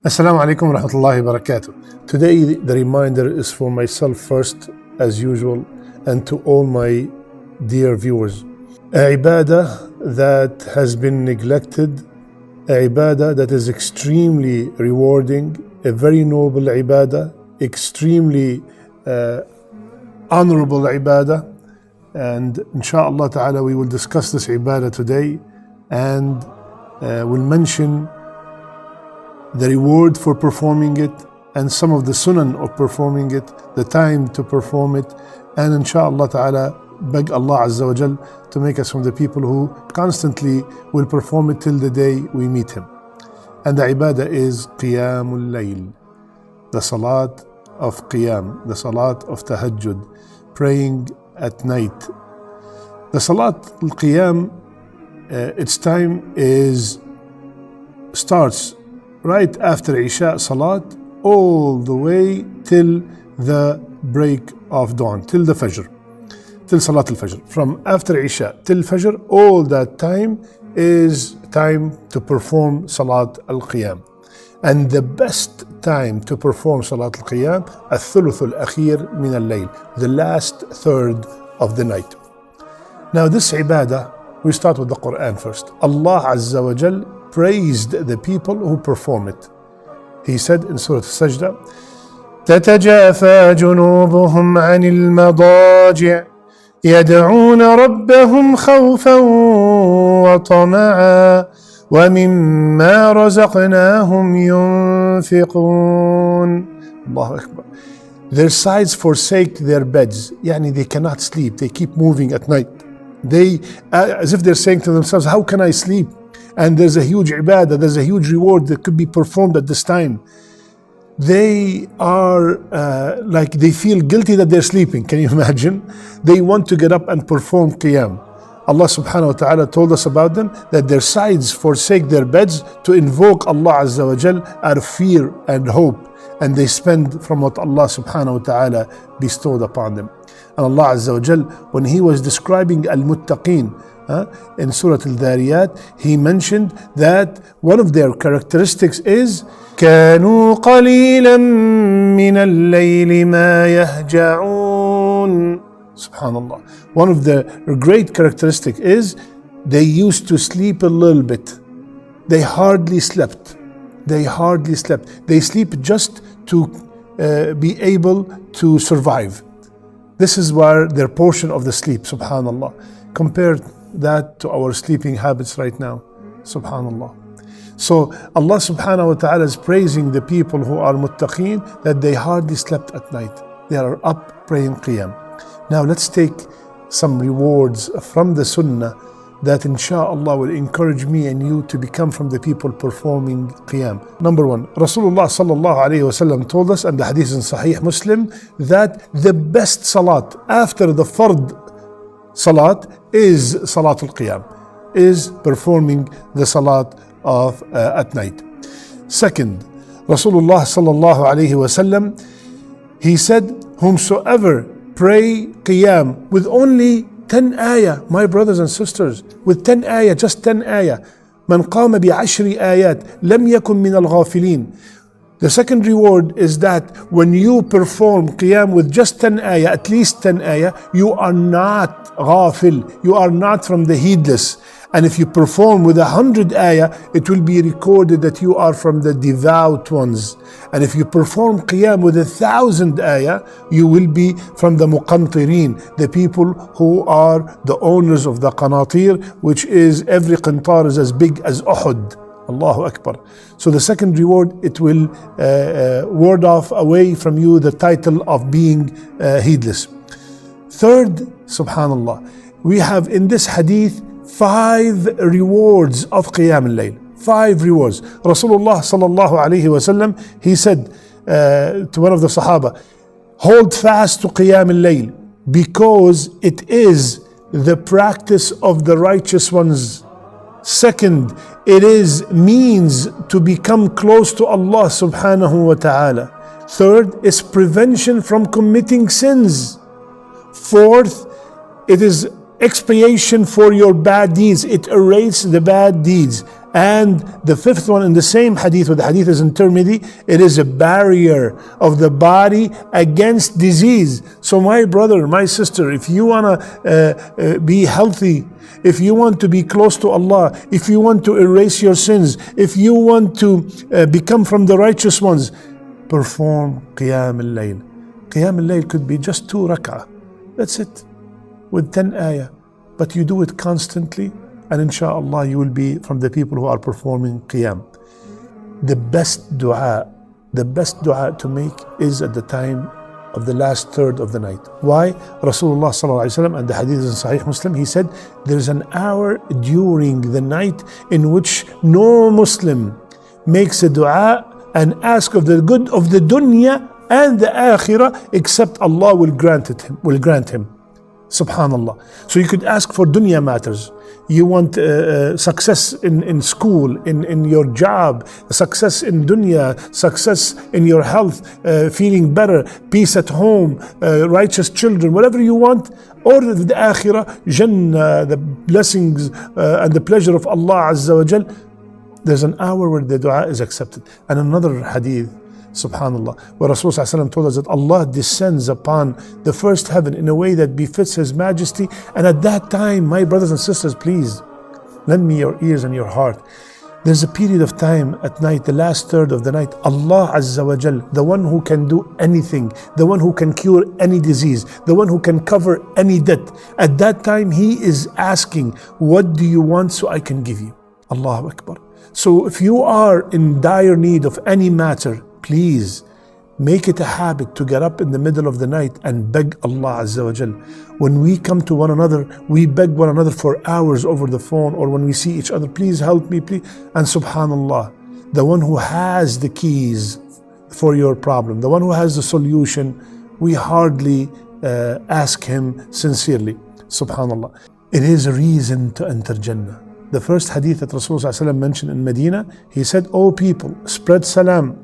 Assalamu alaikum wa rahmatullahi wa barakatuh. Today the reminder is for myself first, as usual, and to all my dear viewers. A ibadah that has been neglected, a ibadah that is extremely rewarding, a very noble ibadah, extremely honorable ibadah, and inshallah ta'ala we will discuss this ibadah today and we'll mention the reward for performing it and some of the sunan of performing it, the time to perform it, and inshallah ta'ala beg Allah Azza wa Jal to make us from the people who constantly will perform it till the day we meet Him. And the ibadah is Qiyamul-Layl, the salat of Qiyam, the salat of Tahajjud, praying at night. The salat al-Qiyam, its time starts right after Isha Salat all the way till the break of dawn, till the Fajr, till Salat al-Fajr. From after Isha till Fajr, all that time is time to perform Salat al-Qiyam. And the best time to perform Salat al-Qiyam, al-Thuluth al-Akhir min al-Layl, the last third of the night. Now this ibadah, we start with the Quran first. Allah Azza wa Jal praised the people who perform it. He said in Surah Al-Sajda, تتجافى جنوبهم عن المضاجع يدعون ربهم خوفا وطمعا ومما رزقناهم ينفقون. Allahu Akbar. Their sides forsake their beds, يعني they cannot sleep, they keep moving at night. They, as if they're saying to themselves, how can I sleep? And there's a huge ibadah, there's a huge reward that could be performed at this time. They are like they feel guilty that they're sleeping. Can you imagine? They want to get up and perform Qiyam. Allah subhanahu wa ta'ala told us about them that their sides forsake their beds to invoke Allah Azza wa Jal out of fear and hope. And they spend from what Allah subhanahu wa ta'ala bestowed upon them. And Allah Azza wa Jal, when He was describing Al-Muttaqeen, in Surah Al-Dhariyat, He mentioned that one of their characteristics is كانوا قليلا من الليل ما يهجعون. Subhanallah. One of the great characteristics is they used to sleep a little bit. They hardly slept. They sleep just to be able to survive. This is where their portion of the sleep, subhanallah. Compared that to our sleeping habits right now, subhanallah. So Allah subhanahu wa ta'ala is praising the people who are muttaqeen that they hardly slept at night. They are up praying Qiyam. Now let's take some rewards from the Sunnah that insha'Allah will encourage me and you to become from the people performing Qiyam. Number one, Rasulullah sallallahu alayhi wa sallam told us, and the hadith in Sahih Muslim, that the best salat after the fard salat is Salat al-Qiyam, is performing the salat of at night. Second, Rasulullah sallallahu alayhi wa sallam, he said, whomsoever pray Qiyam with only 10 ayah, my brothers and sisters, with 10 ayah, just 10 ayah, من قام بعشر آيات لم يكن من الغافلين. The second reward is that when you perform Qiyam with just 10 ayah, at least 10 ayah, you are not ghafil, you are not from the heedless. And if you perform with 100 ayah, it will be recorded that you are from the devout ones. And if you perform Qiyam with 1,000 ayah, you will be from the muqantirin, the people who are the owners of the qanatir, which is every qantar is as big as Uhud. Allahu Akbar. So the second reward, it will ward off away from you the title of being heedless. Third, subhanallah, we have in this hadith 5 rewards of Qiyam al-Layl. 5 rewards. Rasulullah sallallahu alayhi wa sallam, he said to one of the Sahaba, hold fast to Qiyam al-Layl because it is the practice of the righteous ones. Second, it is means to become close to Allah subhanahu wa ta'ala. Third, is prevention from committing sins. Fourth, it is expiation for your bad deeds. It erases the bad deeds. And the fifth one in the same hadith, where the hadith is in Tirmidhi, it is a barrier of the body against disease. So my brother, my sister, if you want to be healthy, if you want to be close to Allah, if you want to erase your sins, if you want to become from the righteous ones, perform Qiyam Al-Layl. Qiyam Al-Layl could be just 2 rak'ah. That's it, with 10 ayah. But you do it constantly, and inshallah you will be from the people who are performing Qiyam. The best dua to make is at the time of the last third of the night. Why? Rasulullah sallallahu alaihi wasallam, and the hadith is in Sahih Muslim, he said there's an hour during the night in which no Muslim makes a dua and ask of the good of the dunya and the akhirah except Allah will grant him. Subhanallah. So you could ask for dunya matters. You want success in school, in your job, success in dunya, success in your health, feeling better, peace at home, righteous children, whatever you want. Or the akhirah, Jannah, the blessings and the pleasure of Allah Azza wa Jal. There's an hour where the dua is accepted. And another hadith, subhanallah, where Rasulullah told us that Allah descends upon the first heaven in a way that befits His majesty. And at that time, my brothers and sisters, please lend me your ears and your heart. There's a period of time at night, the last third of the night, Allah Azza wa Jal, the one who can do anything, the one who can cure any disease, the one who can cover any debt. At that time, He is asking, what do you want so I can give you? Allahu Akbar. So if you are in dire need of any matter, please make it a habit to get up in the middle of the night and beg Allah Azza wa Jal. When we come to one another, we beg one another for hours over the phone, or when we see each other, please help me, please. And subhanallah, the one who has the keys for your problem, the one who has the solution, we hardly ask him sincerely. Subhanallah. It is a reason to enter Jannah. The first hadith that Rasulullah mentioned in Medina, he said, "O people, spread salam,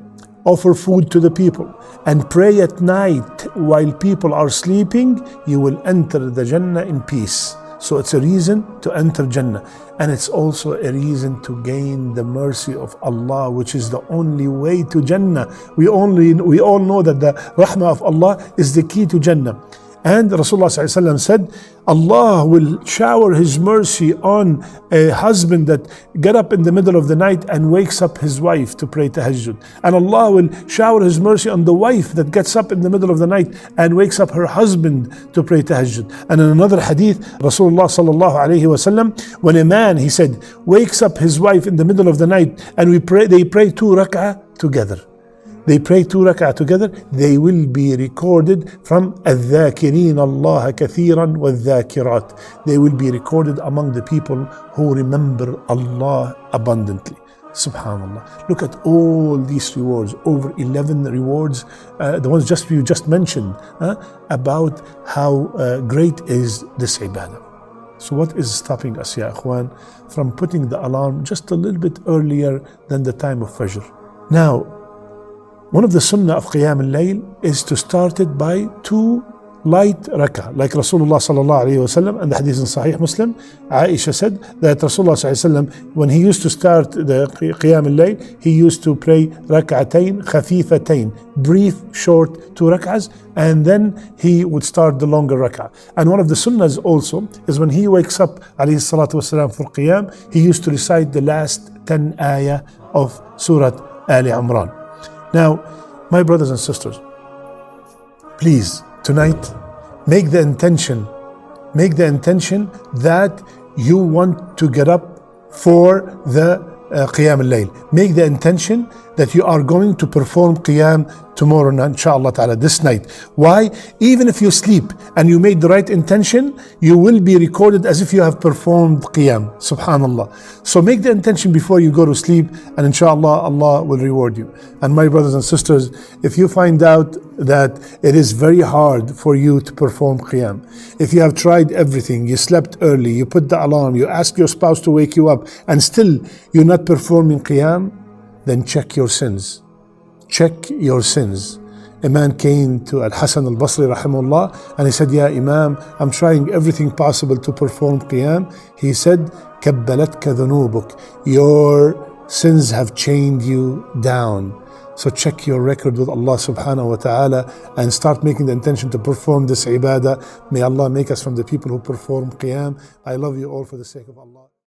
offer food to the people, and pray at night while people are sleeping, you will enter the Jannah in peace." So it's a reason to enter Jannah. And it's also a reason to gain the mercy of Allah, which is the only way to Jannah. We all know that the rahmah of Allah is the key to Jannah. And Rasulullah said, Allah will shower His mercy on a husband that get up in the middle of the night and wakes up his wife to pray tahajjud. And Allah will shower His mercy on the wife that gets up in the middle of the night and wakes up her husband to pray tahajjud. And in another hadith, Rasulullah sallallahu alayhi wasallam, when a man, he said, wakes up his wife in the middle of the night and they pray 2 rak'ah together. They pray 2 rak'ah together, they will be recorded from الذاكرين الله كثيرا والذاكرات. They will be recorded among the people who remember Allah abundantly. Subhanallah. Look at all these rewards, over 11 rewards, the ones you just mentioned, about how great is this ibadah. So what is stopping us, ya akhwan, from putting the alarm just a little bit earlier than the time of Fajr? Now, one of the sunnah of Qiyam Al-Layl is to start it by 2 light rak'ah, like Rasulullah sallallahu alayhi wasallam, and the hadith in Sahih Muslim, Aisha said that Rasulullah sallallahu alayhi wasallam, when he used to start the Qiyam Al-Layl, he used to pray rak'atayn khafifatayn, brief, short 2 rak'ahs, and then he would start the longer rak'ah. And one of the sunnahs also is when he wakes up alayhi salatu wasalam for Qiyam, he used to recite the last 10 ayah of Surah Ali Imran. Now, my brothers and sisters, please, tonight, make the intention that you want to get up for the Qiyam Al-Layl. Make the intention that you are going to perform Qiyam tomorrow, inshallah ta'ala, this night. Why? Even if you sleep and you made the right intention, you will be recorded as if you have performed Qiyam. Subhanallah. So make the intention before you go to sleep, and inshallah, Allah will reward you. And my brothers and sisters, if you find out that it is very hard for you to perform Qiyam, if you have tried everything, you slept early, you put the alarm, you ask your spouse to wake you up, and still you're not performing Qiyam, then check your sins. Check your sins. a man came to Al-Hasan al-Basri rahimahullah and he said, Ya Imam, I'm trying everything possible to perform Qiyam. He said, Kabbalatka dhunubuk, your sins have chained you down. So check your record with Allah subhanahu wa ta'ala and start making the intention to perform this ibadah. May Allah make us from the people who perform Qiyam. I love you all for the sake of Allah.